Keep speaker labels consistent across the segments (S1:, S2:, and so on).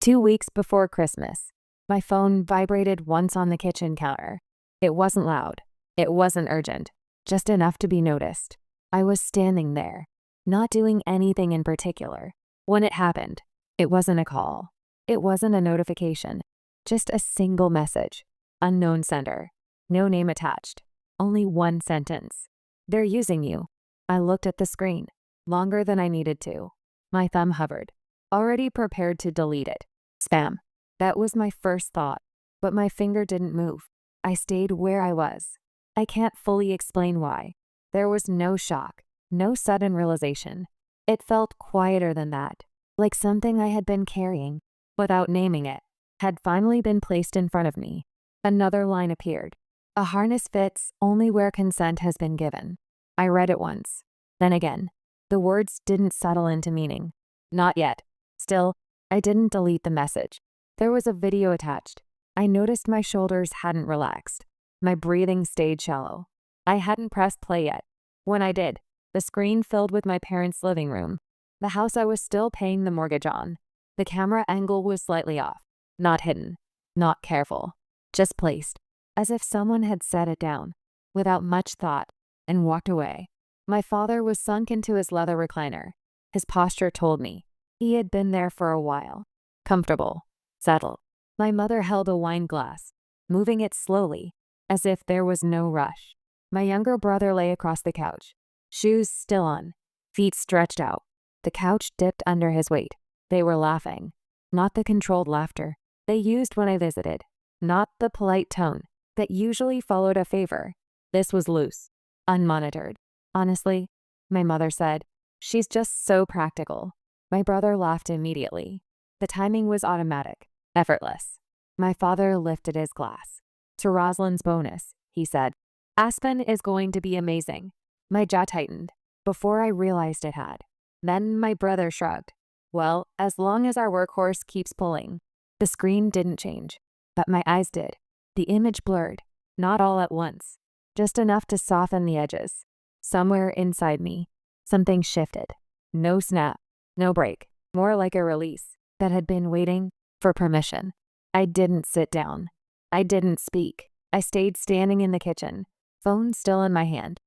S1: 2 weeks before Christmas. My phone vibrated once on the kitchen counter. It wasn't loud. It wasn't urgent. Just enough to be noticed. I was standing there, not doing anything in particular. When it happened, it wasn't a call. It wasn't a notification. Just a single message. Unknown sender. No name attached. Only one sentence. "They're using you." I looked at the screen, longer than I needed to. My thumb hovered, already prepared to delete it. Spam. That was my first thought, but my finger didn't move. I stayed where I was. I can't fully explain why. There was no shock, no sudden realization. It felt quieter than that, like something I had been carrying, without naming it, had finally been placed in front of me. Another line appeared. "A harness fits only where consent has been given." I read it once, then again. The words didn't settle into meaning. Not yet. Still, I didn't delete the message. There was a video attached. I noticed my shoulders hadn't relaxed. My breathing stayed shallow. I hadn't pressed play yet. When I did, the screen filled with my parents' living room, the house I was still paying the mortgage on. The camera angle was slightly off. Not hidden. Not careful. Just placed, as if someone had set it down, without much thought, and walked away. My father was sunk into his leather recliner. His posture told me he had been there for a while. Comfortable. Settled. My mother held a wine glass, moving it slowly, as if there was no rush. My younger brother lay across the couch, shoes still on, feet stretched out. The couch dipped under his weight. They were laughing. Not the controlled laughter they used when I visited. Not the polite tone that usually followed a favor. This was loose, unmonitored. "Honestly," my mother said, "she's just so practical." My brother laughed immediately. The timing was automatic, effortless. My father lifted his glass. "To Rosalind's bonus," he said. "Aspen is going to be amazing." My jaw tightened, before I realized it had. Then my brother shrugged. "Well, as long as our workhorse keeps pulling." The screen didn't change, but my eyes did. The image blurred, not all at once, just enough to soften the edges. Somewhere inside me, something shifted. No snap, no break, more like a release that had been waiting for permission. I didn't sit down. I didn't speak. I stayed standing in the kitchen, phone still in my hand.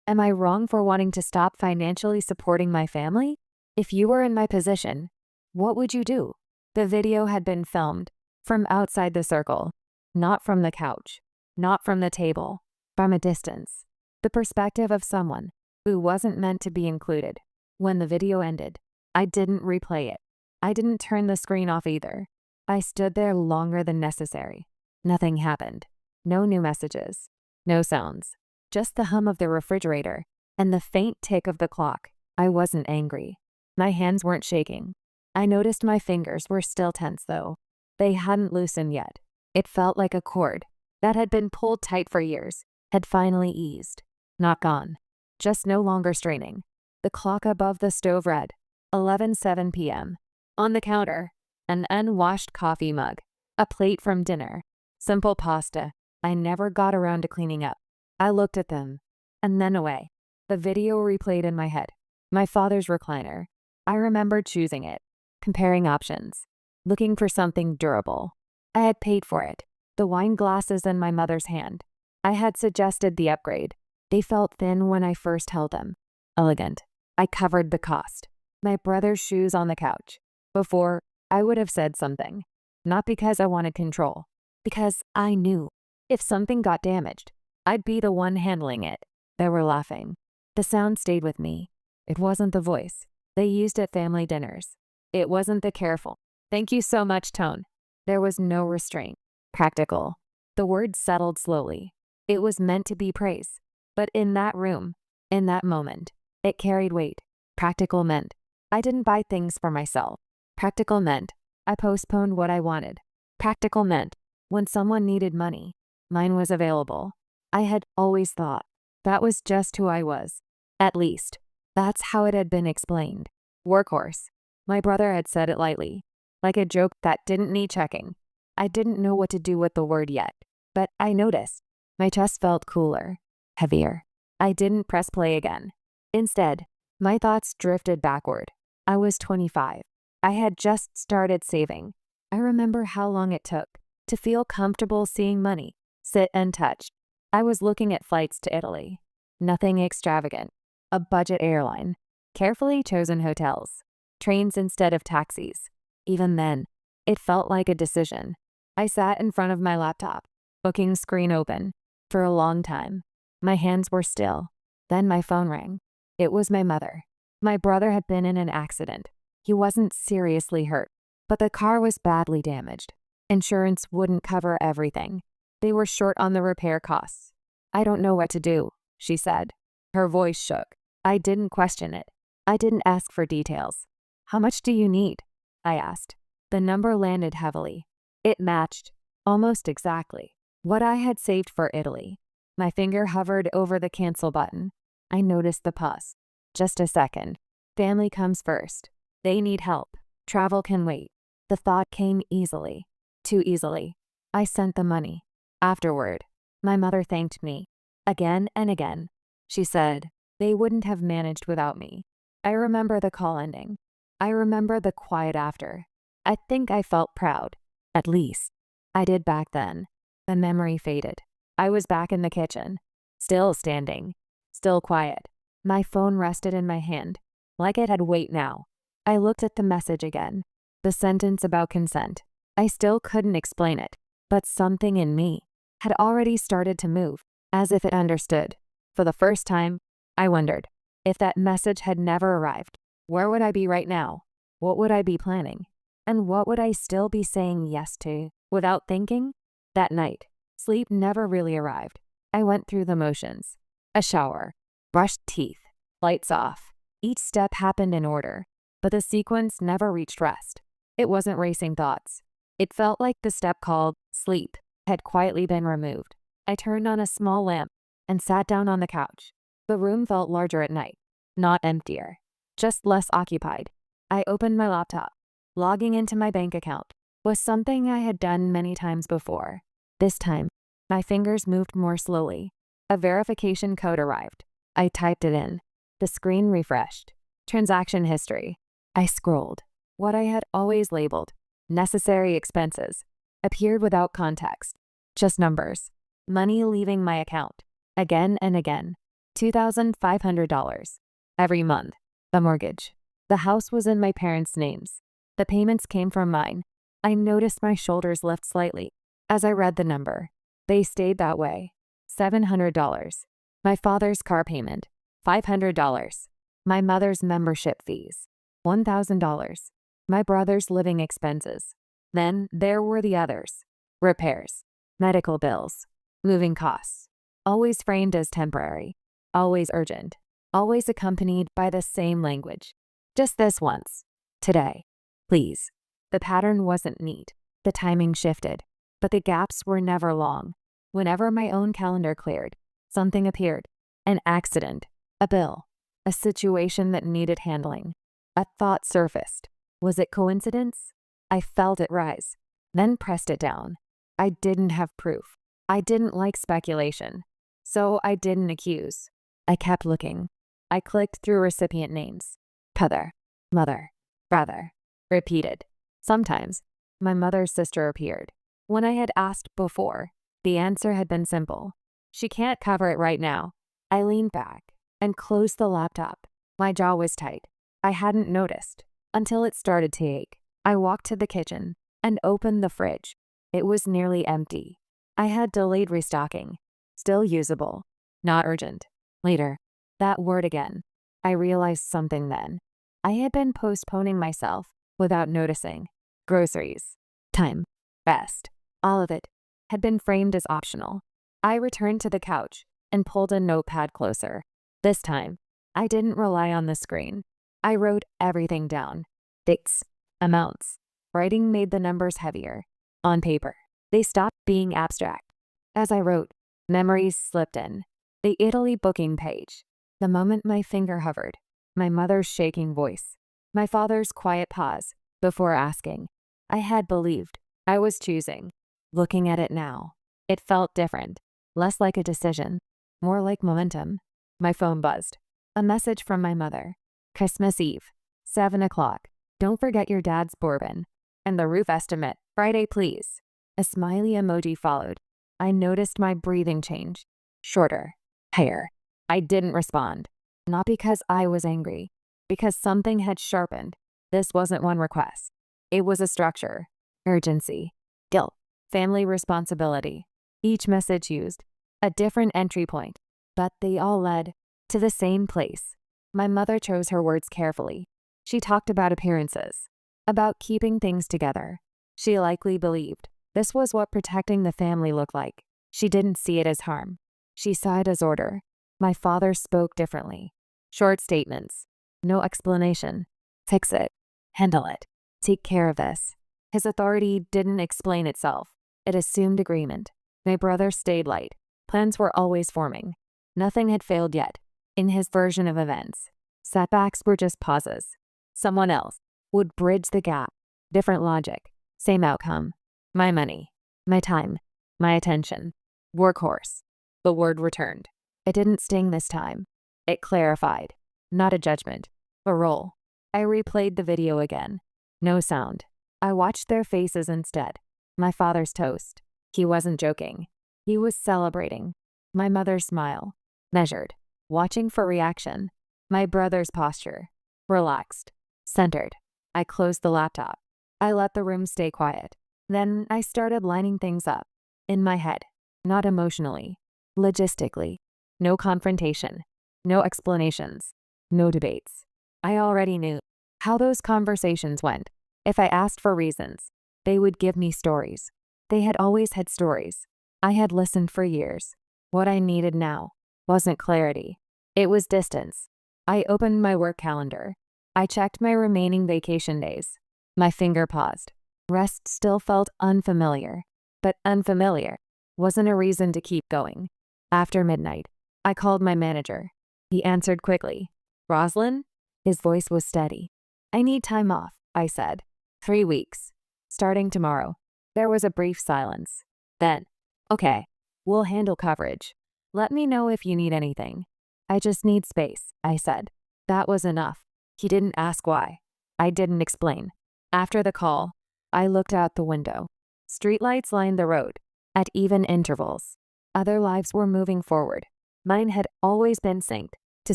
S1: Am I wrong for wanting to stop financially supporting my family? If you were in my position, what would you do? The video had been filmed from outside the circle, not from the couch, not from the table, from a distance. The perspective of someone who wasn't meant to be included. When the video ended, I didn't replay it. I didn't turn the screen off either. I stood there longer than necessary. Nothing happened. No new messages. No sounds. Just the hum of the refrigerator and the faint tick of the clock. I wasn't angry. My hands weren't shaking. I noticed my fingers were still tense though. They hadn't loosened yet. It felt like a cord that had been pulled tight for years had finally eased. Not gone. Just no longer straining. The clock above the stove read 11:07 p.m. On the counter, an unwashed coffee mug, a plate from dinner, simple pasta I never got around to cleaning up. I looked at them, and then away. The video replayed in my head. My father's recliner. I remembered choosing it, comparing options, looking for something durable. I had paid for it. The wine glasses in my mother's hand. I had suggested the upgrade. They felt thin when I first held them. Elegant. I covered the cost. My brother's shoes on the couch. Before, I would have said something. Not because I wanted control. Because I knew. If something got damaged, I'd be the one handling it. They were laughing. The sound stayed with me. It wasn't the voice they used at family dinners. It wasn't the careful, "Thank you so much" tone. There was no restraint. Practical. The word settled slowly. It was meant to be praise. But in that room, in that moment, it carried weight. Practical meant I didn't buy things for myself. Practical meant I postponed what I wanted. Practical meant when someone needed money, mine was available. I had always thought that was just who I was. At least, that's how it had been explained. Workhorse. My brother had said it lightly, like a joke that didn't need checking. I didn't know what to do with the word yet, but I noticed. My chest felt cooler, heavier. I didn't press play again. Instead, my thoughts drifted backward. I was 25. I had just started saving. I remember how long it took to feel comfortable seeing money sit untouched. I was looking at flights to Italy. Nothing extravagant. A budget airline. Carefully chosen hotels. Trains instead of taxis. Even then, it felt like a decision. I sat in front of my laptop, booking screen open, for a long time. My hands were still. Then my phone rang. It was my mother. My brother had been in an accident. He wasn't seriously hurt, but the car was badly damaged. Insurance wouldn't cover everything. They were short on the repair costs. "I don't know what to do," she said. Her voice shook. I didn't question it. I didn't ask for details. "How much do you need?" I asked. The number landed heavily. It matched, almost exactly, what I had saved for Italy. My finger hovered over the cancel button. I noticed the pause. Just a second. Family comes first. They need help. Travel can wait. The thought came easily. Too easily. I sent the money. Afterward, my mother thanked me. Again and again. She said they wouldn't have managed without me. I remember the call ending. I remember the quiet after. I think I felt proud. At least, I did back then. The memory faded. I was back in the kitchen. Still standing. Still quiet. My phone rested in my hand, like it had weight now. I looked at the message again. The sentence about consent. I still couldn't explain it, but something in me had already started to move, as if it understood. For the first time, I wondered, if that message had never arrived, where would I be right now? What would I be planning? And what would I still be saying yes to, without thinking? That night, sleep never really arrived. I went through the motions. A shower, brushed teeth, lights off. Each step happened in order, but the sequence never reached rest. It wasn't racing thoughts. It felt like the step called sleep had quietly been removed. I turned on a small lamp and sat down on the couch. The room felt larger at night, not emptier, just less occupied. I opened my laptop. Logging into my bank account was something I had done many times before. This time, my fingers moved more slowly. A verification code arrived. I typed it in. The screen refreshed. Transaction history. I scrolled. What I had always labeled necessary expenses appeared without context. Just numbers. Money leaving my account. Again and again. $2,500. Every month. The mortgage. The house was in my parents' names. The payments came from mine. I noticed my shoulders lift slightly as I read the number. They stayed that way. $700. My father's car payment. $500. My mother's membership fees. $1,000. My brother's living expenses. Then there were the others. Repairs. Medical bills. Moving costs. Always framed as temporary. Always urgent. Always accompanied by the same language. Just this once. Today. Please. The pattern wasn't neat. The timing shifted. But the gaps were never long. Whenever my own calendar cleared, something appeared. An accident. A bill. A situation that needed handling. A thought surfaced. Was it coincidence? I felt it rise, then pressed it down. I didn't have proof. I didn't like speculation. So I didn't accuse. I kept looking. I clicked through recipient names. Father, mother, brother. Repeated. Sometimes, my mother's sister appeared. When I had asked before, the answer had been simple. She can't cover it right now. I leaned back and closed the laptop. My jaw was tight. I hadn't noticed until it started to ache. I walked to the kitchen and opened the fridge. It was nearly empty. I had delayed restocking. Still usable. Not urgent. Later. That word again. I realized something then. I had been postponing myself without noticing. Groceries. Time. Rest. All of it had been framed as optional. I returned to the couch and pulled a notepad closer. This time, I didn't rely on the screen. I wrote everything down. Dates. Amounts. Writing made the numbers heavier. On paper, they stopped being abstract. As I wrote, memories slipped in. The Italy booking page. The moment my finger hovered. My mother's shaking voice. My father's quiet pause before asking. I had believed. I was choosing. Looking at it now, it felt different. Less like a decision. More like momentum. My phone buzzed. A message from my mother. Christmas Eve. 7 o'clock. Don't forget your dad's bourbon. And the roof estimate. Friday, please. A smiley emoji followed. I noticed my breathing change. Shorter. Higher. I didn't respond. Not because I was angry. Because something had sharpened. This wasn't one request. It was a structure. Urgency. Guilt. Family responsibility. Each message used a different entry point, but they all led to the same place. My mother chose her words carefully. She talked about appearances, about keeping things together. She likely believed this was what protecting the family looked like. She didn't see it as harm. She saw it as order. My father spoke differently. Short statements. No explanation. Fix it. Handle it. Take care of this. His authority didn't explain itself. It assumed agreement. My brother stayed light. Plans were always forming. Nothing had failed yet. In his version of events, setbacks were just pauses. Someone else would bridge the gap. Different logic. Same outcome. My money. My time. My attention. Workhorse. The word returned. It didn't sting this time. It clarified. Not a judgment. A role. I replayed the video again. No sound. I watched their faces instead. My father's toast. He wasn't joking. He was celebrating. My mother's smile. Measured. Watching for reaction. My brother's posture. Relaxed. Centered. I closed the laptop. I let the room stay quiet. Then I started lining things up. In my head. Not emotionally. Logistically. No confrontation. No explanations. No debates. I already knew how those conversations went. If I asked for reasons, they would give me stories. They had always had stories. I had listened for years. What I needed now wasn't clarity. It was distance. I opened my work calendar. I checked my remaining vacation days. My finger paused. Rest still felt unfamiliar, but unfamiliar wasn't a reason to keep going. After midnight, I called my manager. He answered quickly. Roslyn? His voice was steady. I need time off, I said. 3 weeks. Starting tomorrow. There was a brief silence. Then, okay, we'll handle coverage. Let me know if you need anything. I just need space, I said. That was enough. He didn't ask why. I didn't explain. After the call, I looked out the window. Streetlights lined the road, at even intervals. Other lives were moving forward. Mine had always been synced to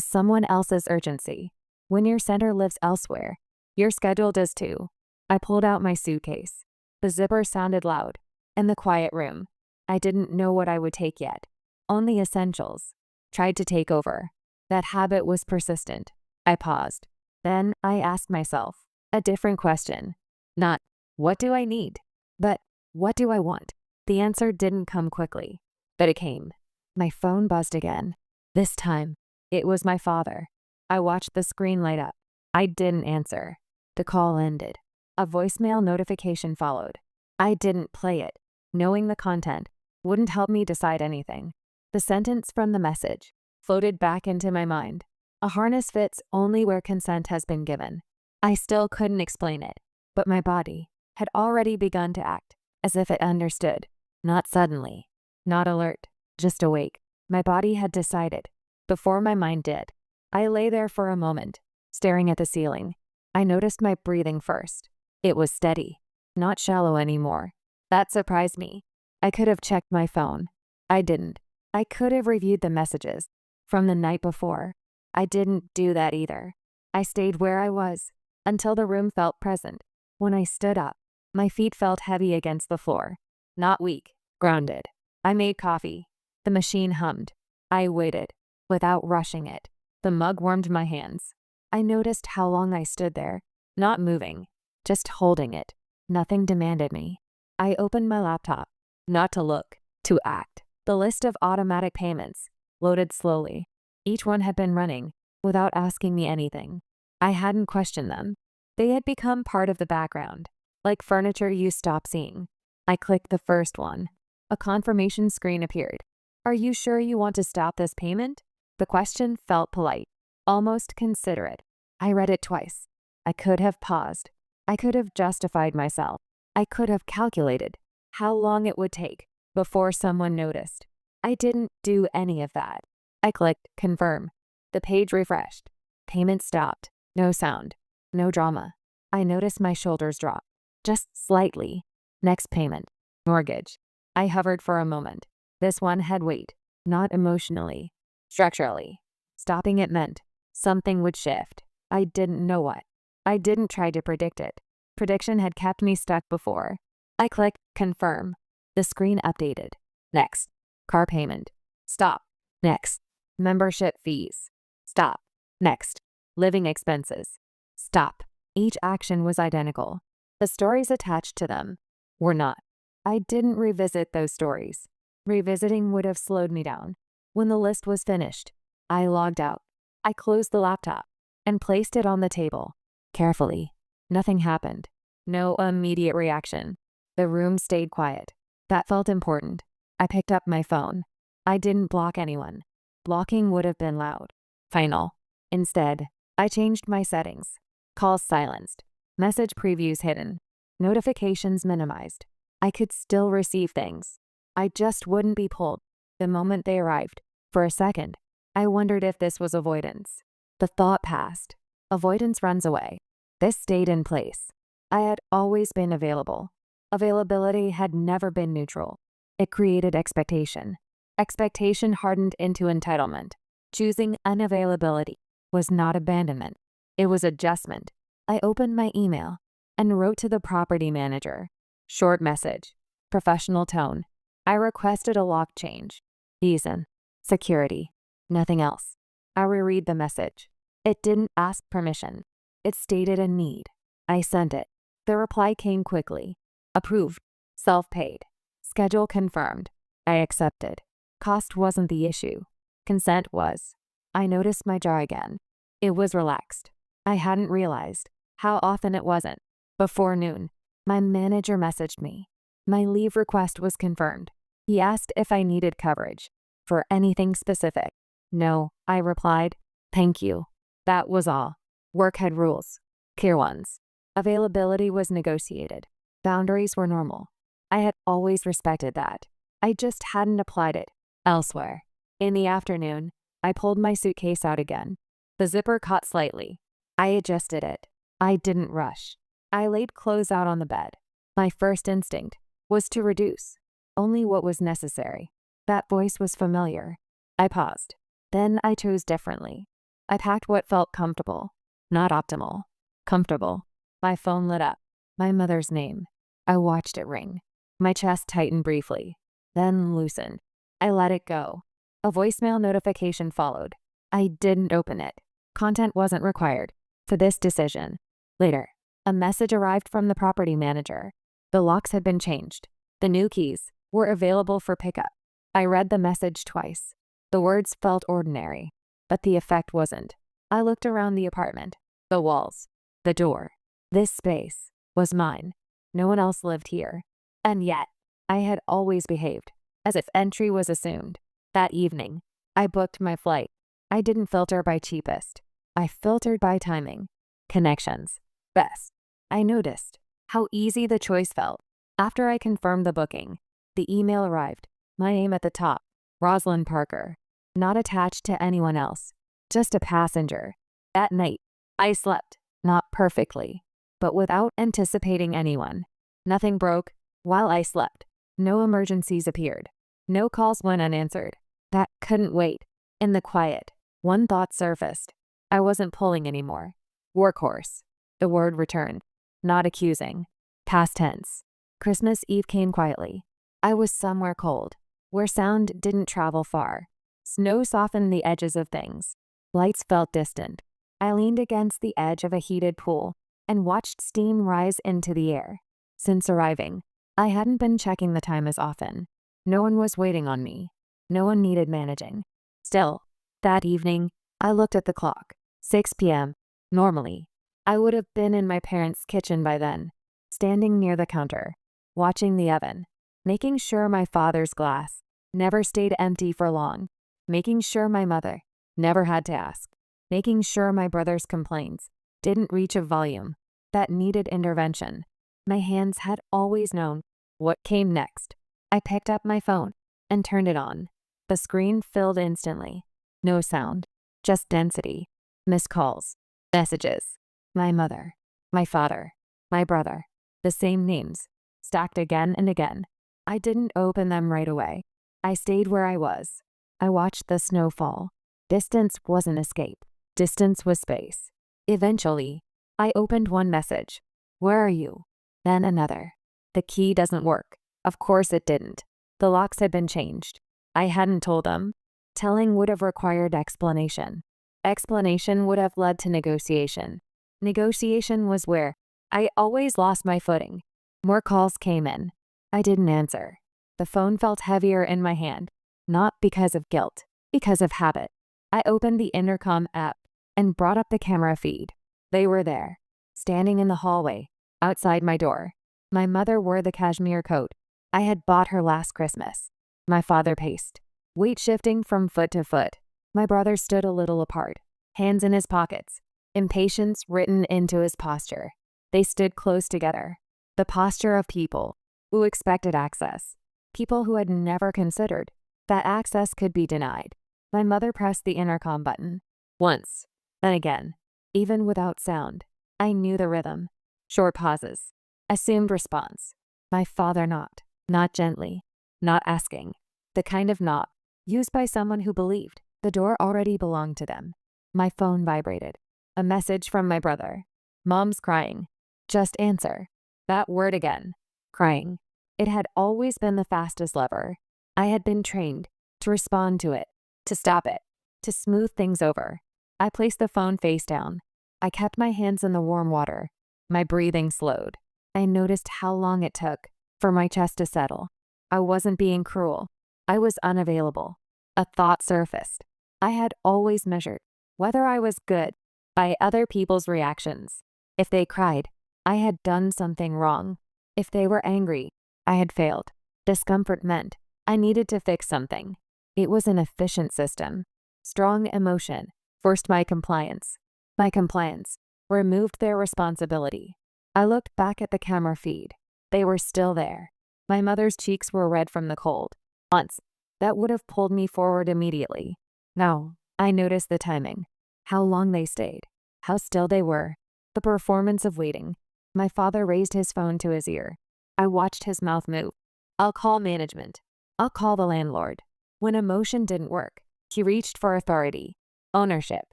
S1: someone else's urgency. When your center lives elsewhere, your schedule does too. I pulled out my suitcase. The zipper sounded loud. In the quiet room, I didn't know what I would take yet. Only essentials. Tried to take over. That habit was persistent. I paused. Then I asked myself a different question. Not, what do I need? But, what do I want? The answer didn't come quickly, but it came. My phone buzzed again. This time, it was my father. I watched the screen light up. I didn't answer. The call ended. A voicemail notification followed. I didn't play it. Knowing the content wouldn't help me decide anything. The sentence from the message floated back into my mind. A harness fits only where consent has been given. I still couldn't explain it, but my body had already begun to act as if it understood. Not suddenly, not alert, just awake. My body had decided before my mind did. I lay there for a moment, staring at the ceiling. I noticed my breathing first. It was steady, not shallow anymore. That surprised me. I could have checked my phone. I didn't. I could have reviewed the messages from the night before. I didn't do that either. I stayed where I was until the room felt present. When I stood up, my feet felt heavy against the floor. Not weak, grounded. I made coffee. The machine hummed. I waited, without rushing it. The mug warmed my hands. I noticed how long I stood there, not moving, just holding it. Nothing demanded me. I opened my laptop, not to look, to act. The list of automatic payments loaded slowly. Each one had been running without asking me anything. I hadn't questioned them. They had become part of the background, like furniture you stop seeing. I clicked the first one. A confirmation screen appeared. Are you sure you want to stop this payment? The question felt polite, almost considerate. I read it twice. I could have paused. I could have justified myself. I could have calculated how long it would take before someone noticed. I didn't do any of that. I clicked confirm. The page refreshed. Payment stopped. No sound. No drama. I noticed my shoulders drop. Just slightly. Next payment. Mortgage. I hovered for a moment. This one had weight. Not emotionally. Structurally. Stopping it meant something would shift. I didn't know what. I didn't try to predict it. Prediction had kept me stuck before. I clicked confirm. The screen updated. Next. Car payment. Stop. Next. Membership fees. Stop. Next. Living expenses. Stop. Each action was identical. The stories attached to them were not. I didn't revisit those stories. Revisiting would have slowed me down. When the list was finished, I logged out. I closed the laptop and placed it on the table. Carefully. Nothing happened. No immediate reaction. The room stayed quiet. That felt important. I picked up my phone. I didn't block anyone. Blocking would have been loud. Final. Instead, I changed my settings. Calls silenced. Message previews hidden. Notifications minimized. I could still receive things. I just wouldn't be pulled the moment they arrived. For a second, I wondered if this was avoidance. The thought passed. Avoidance runs away. This stayed in place. I had always been available. Availability had never been neutral. It created expectation. Expectation hardened into entitlement. Choosing unavailability was not abandonment. It was adjustment. I opened my email and wrote to the property manager. Short message. Professional tone. I requested a lock change. Reason. Security. Nothing else. I reread the message. It didn't ask permission. It stated a need. I sent it. The reply came quickly. Approved. Self-paid. Schedule confirmed. I accepted. Cost wasn't the issue. Consent was. I noticed my jaw again. It was relaxed. I hadn't realized how often it wasn't. Before noon, my manager messaged me. My leave request was confirmed. He asked if I needed coverage for anything specific. No, I replied. Thank you. That was all. Work had rules. Clear ones. Availability was negotiated. Boundaries were normal. I had always respected that. I just hadn't applied it elsewhere. In the afternoon, I pulled my suitcase out again. The zipper caught slightly. I adjusted it. I didn't rush. I laid clothes out on the bed. My first instinct was to reduce only what was necessary. That voice was familiar. I paused. Then I chose differently. I packed what felt comfortable, not optimal. Comfortable. My phone lit up. My mother's name. I watched it ring. My chest tightened briefly, then loosened. I let it go. A voicemail notification followed. I didn't open it. Content wasn't required for this decision. Later, a message arrived from the property manager. The locks had been changed. The new keys were available for pickup. I read the message twice. The words felt ordinary, but the effect wasn't. I looked around the apartment, the walls, the door. This space was mine. No one else lived here. And yet, I had always behaved as if entry was assumed. That evening, I booked my flight. I didn't filter by cheapest. I filtered by timing. Connections. Best. I noticed how easy the choice felt. After I confirmed the booking, the email arrived. My name at the top. Rosalind Parker. Not attached to anyone else. Just a passenger. That night, I slept. Not perfectly, but without anticipating anyone. Nothing broke while I slept. No emergencies appeared. No calls went unanswered. That couldn't wait. In the quiet, one thought surfaced. I wasn't pulling anymore. Workhorse. The word returned. Not accusing. Past tense. Christmas Eve came quietly. I was somewhere cold, where sound didn't travel far. Snow softened the edges of things. Lights felt distant. I leaned against the edge of a heated pool and watched steam rise into the air. Since arriving, I hadn't been checking the time as often. No one was waiting on me. No one needed managing. Still, that evening, I looked at the clock. 6 p.m. Normally, I would have been in my parents' kitchen by then, standing near the counter, watching the oven, making sure my father's glass never stayed empty for long, making sure my mother never had to ask, making sure my brother's complaints didn't reach a volume that needed intervention. My hands had always known what came next. I picked up my phone and turned it on. The screen filled instantly. No sound, just density. Missed calls. Messages. My mother. my father, my brother. The same names, stacked again and again. I didn't open them right away. I stayed where I was. I watched the snow fall. Distance wasn't escape. Distance was space. Eventually, I opened one message. Where are you? Then another. The key doesn't work. Of course it didn't. The locks had been changed. I hadn't told them. Telling would have required explanation. Explanation would have led to negotiation. Negotiation was where I always lost my footing. More calls came in. I didn't answer. The phone felt heavier in my hand, not because of guilt, because of habit. I opened the intercom app and brought up the camera feed. They were there, standing in the hallway, outside my door. My mother wore the cashmere coat I had bought her last Christmas. My father paced, weight shifting from foot to foot. My brother stood a little apart, hands in his pockets, impatience written into his posture. They stood close together, the posture of people who expected access, people who had never considered that access could be denied. My mother pressed the intercom button, once, then again, even without sound. I knew the rhythm. Short pauses, assumed response. My father not gently, not asking, the kind of knock used by someone who believed the door already belonged to them. My phone vibrated. A message from my brother. Mom's crying. Just answer. That word again. Crying. It had always been the fastest lever. I had been trained to respond to it, to stop it, to smooth things over. I placed the phone face down. I kept my hands in the warm water. My breathing slowed. I noticed how long it took for my chest to settle. I wasn't being cruel. I was unavailable. A thought surfaced. I had always measured whether I was good by other people's reactions. If they cried, I had done something wrong. If they were angry, I had failed. Discomfort meant I needed to fix something. It was an efficient system. Strong emotion forced my compliance. My compliance removed their responsibility. I looked back at the camera feed. They were still there. My mother's cheeks were red from the cold. Once, that would have pulled me forward immediately. Now, I noticed the timing. How long they stayed. How still they were. The performance of waiting. My father raised his phone to his ear. I watched his mouth move. I'll call management. I'll call the landlord. When emotion didn't work, he reached for authority, ownership,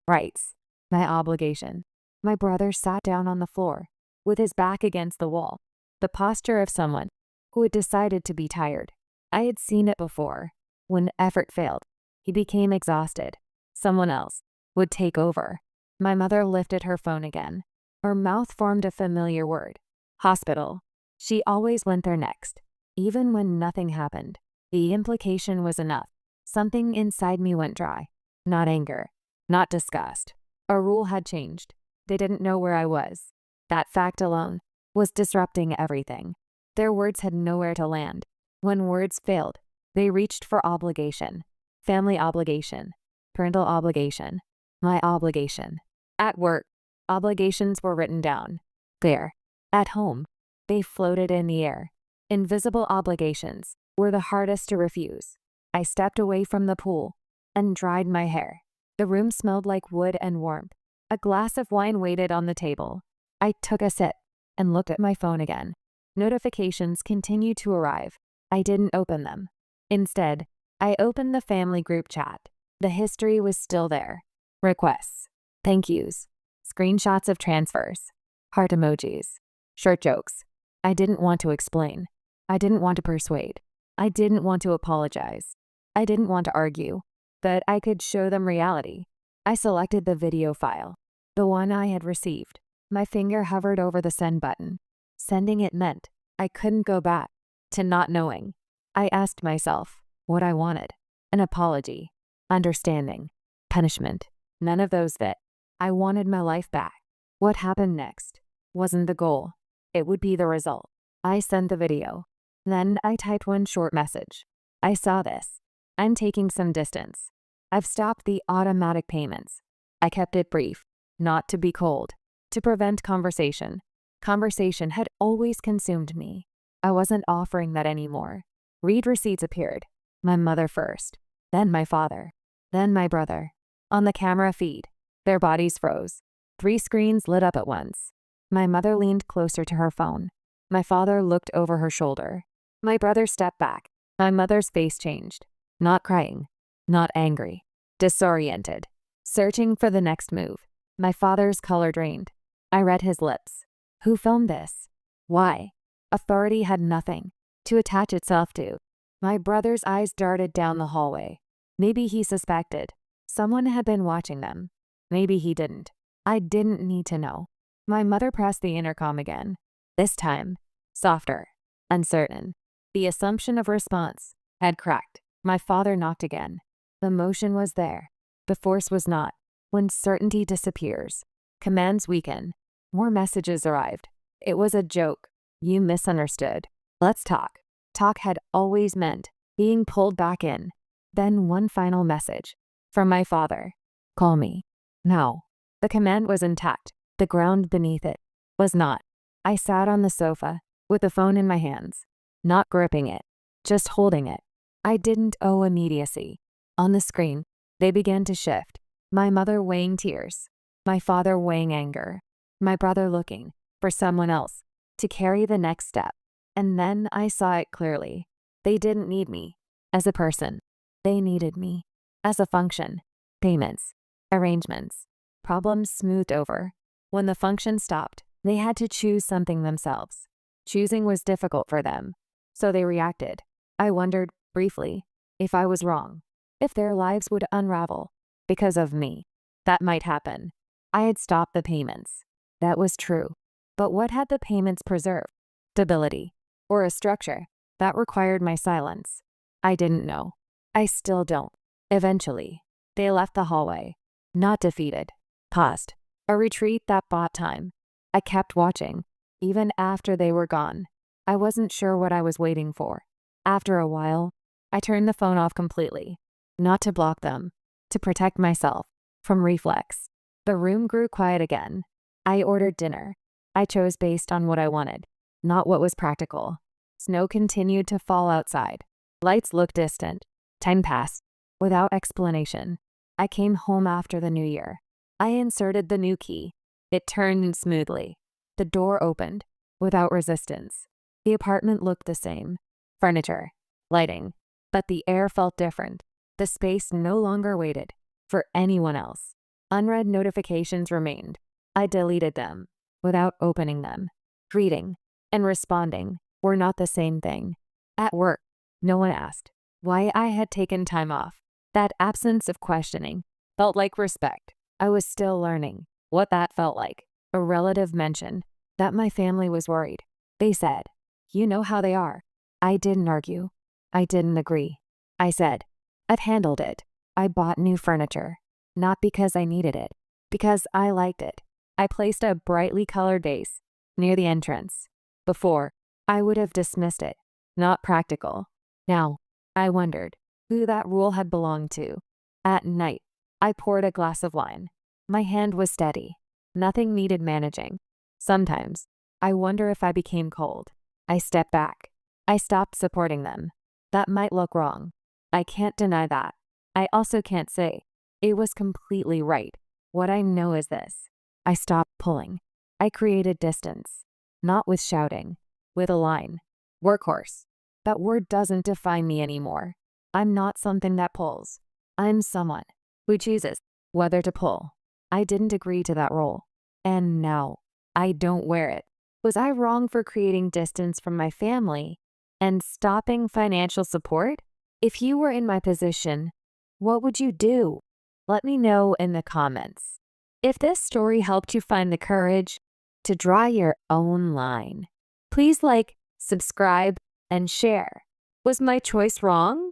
S1: rights, my obligation. My brother sat down on the floor, with his back against the wall, the posture of someone who had decided to be tired. I had seen it before. When effort failed, he became exhausted. Someone else would take over. My mother lifted her phone again. Her mouth formed a familiar word. Hospital. She always went there next. Even when nothing happened, the implication was enough. Something inside me went dry. Not anger, not disgust. A rule had changed. They didn't know where I was. That fact alone was disrupting everything. Their words had nowhere to land. When words failed, they reached for obligation. Family obligation. Parental obligation. My obligation. At work, obligations were written down. There. At home, they floated in the air. Invisible obligations were the hardest to refuse. I stepped away from the pool and dried my hair. The room smelled like wood and warmth. A glass of wine waited on the table. I took a sip and looked at my phone again. Notifications continued to arrive. I didn't open them. Instead, I opened the family group chat. The history was still there. Requests, thank yous, screenshots of transfers, heart emojis, short jokes. I didn't want to explain. I didn't want to persuade. I didn't want to apologize. I didn't want to argue, but I could show them reality. I selected the video file, the one I had received. My finger hovered over the send button. Sending it meant I couldn't go back to not knowing. I asked myself what I wanted. An apology, understanding, punishment. None of those fit. I wanted my life back. What happened next wasn't the goal. It would be the result. I sent the video. Then I typed one short message. I saw this. I'm taking some distance. I've stopped the automatic payments. I kept it brief, not to be cold, to prevent conversation. Conversation had always consumed me. I wasn't offering that anymore. Read receipts appeared. My mother first, then my father, then my brother. On the camera feed, their bodies froze. 3 screens lit up at once. My mother leaned closer to her phone. My father looked over her shoulder. My brother stepped back. My mother's face changed. Not crying. Not angry. Disoriented. Searching for the next move. My father's color drained. I read his lips. Who filmed this? Why? Authority had nothing to attach itself to. My brother's eyes darted down the hallway. Maybe he suspected. Someone had been watching them. Maybe he didn't. I didn't need to know. My mother pressed the intercom again. This time, softer, uncertain. The assumption of response had cracked. My father knocked again. The motion was there. The force was not. When certainty disappears, commands weaken. More messages arrived. It was a joke. You misunderstood. Let's talk. Talk had always meant being pulled back in. Then one final message. From my father. Call me. Now. The command was intact. The ground beneath it was not. I sat on the sofa, with the phone in my hands. Not gripping it. Just holding it. I didn't owe immediacy. On the screen, they began to shift. My mother weighing tears. My father weighing anger. My brother looking for someone else to carry the next step. And then I saw it clearly. They didn't need me as a person. They needed me as a function. Payments. Arrangements. Problems smoothed over. When the function stopped, they had to choose something themselves. Choosing was difficult for them. So they reacted. I wondered, briefly, if I was wrong. If their lives would unravel. Because of me. That might happen. I had stopped the payments. That was true. But what had the payments preserved? Stability. Or a structure that required my silence. I didn't know. I still don't. Eventually, they left the hallway. Not defeated. Paused. A retreat that bought time. I kept watching. Even after they were gone. I wasn't sure what I was waiting for. After a while, I turned the phone off completely. Not to block them. To protect myself. From reflex. The room grew quiet again. I ordered dinner. I chose based on what I wanted. Not what was practical. Snow continued to fall outside. Lights looked distant. Time passed. Without explanation. I came home after the new year. I inserted the new key. It turned smoothly. The door opened. Without resistance. The apartment looked the same. Furniture. Lighting. But the air felt different. The space no longer waited for anyone else. Unread notifications remained. I deleted them. Without opening them. Reading and responding were not the same thing. At work, no one asked why I had taken time off. That absence of questioning felt like respect. I was still learning what that felt like. A relative mentioned that my family was worried. They said, "You know how they are." I didn't argue. I didn't agree. I said, "I've handled it. I bought new furniture. Not because I needed it. Because I liked it." I placed a brightly colored vase near the entrance. Before, I would have dismissed it. Not practical. Now, I wondered who that rule had belonged to. At night, I poured a glass of wine. My hand was steady. Nothing needed managing. Sometimes, I wonder if I became cold. I stepped back. I stopped supporting them. That might look wrong. I can't deny that. I also can't say it was completely right. What I know is this. I stopped pulling. I created distance. Not with shouting. With a line. Workhorse. That word doesn't define me anymore. I'm not something that pulls. I'm someone who chooses whether to pull. I didn't agree to that role. And now, I don't wear it. Was I wrong for creating distance from my family and stopping financial support? If you were in my position, what would you do? Let me know in the comments. If this story helped you find the courage to draw your own line, please like, subscribe, and share. Was my choice wrong?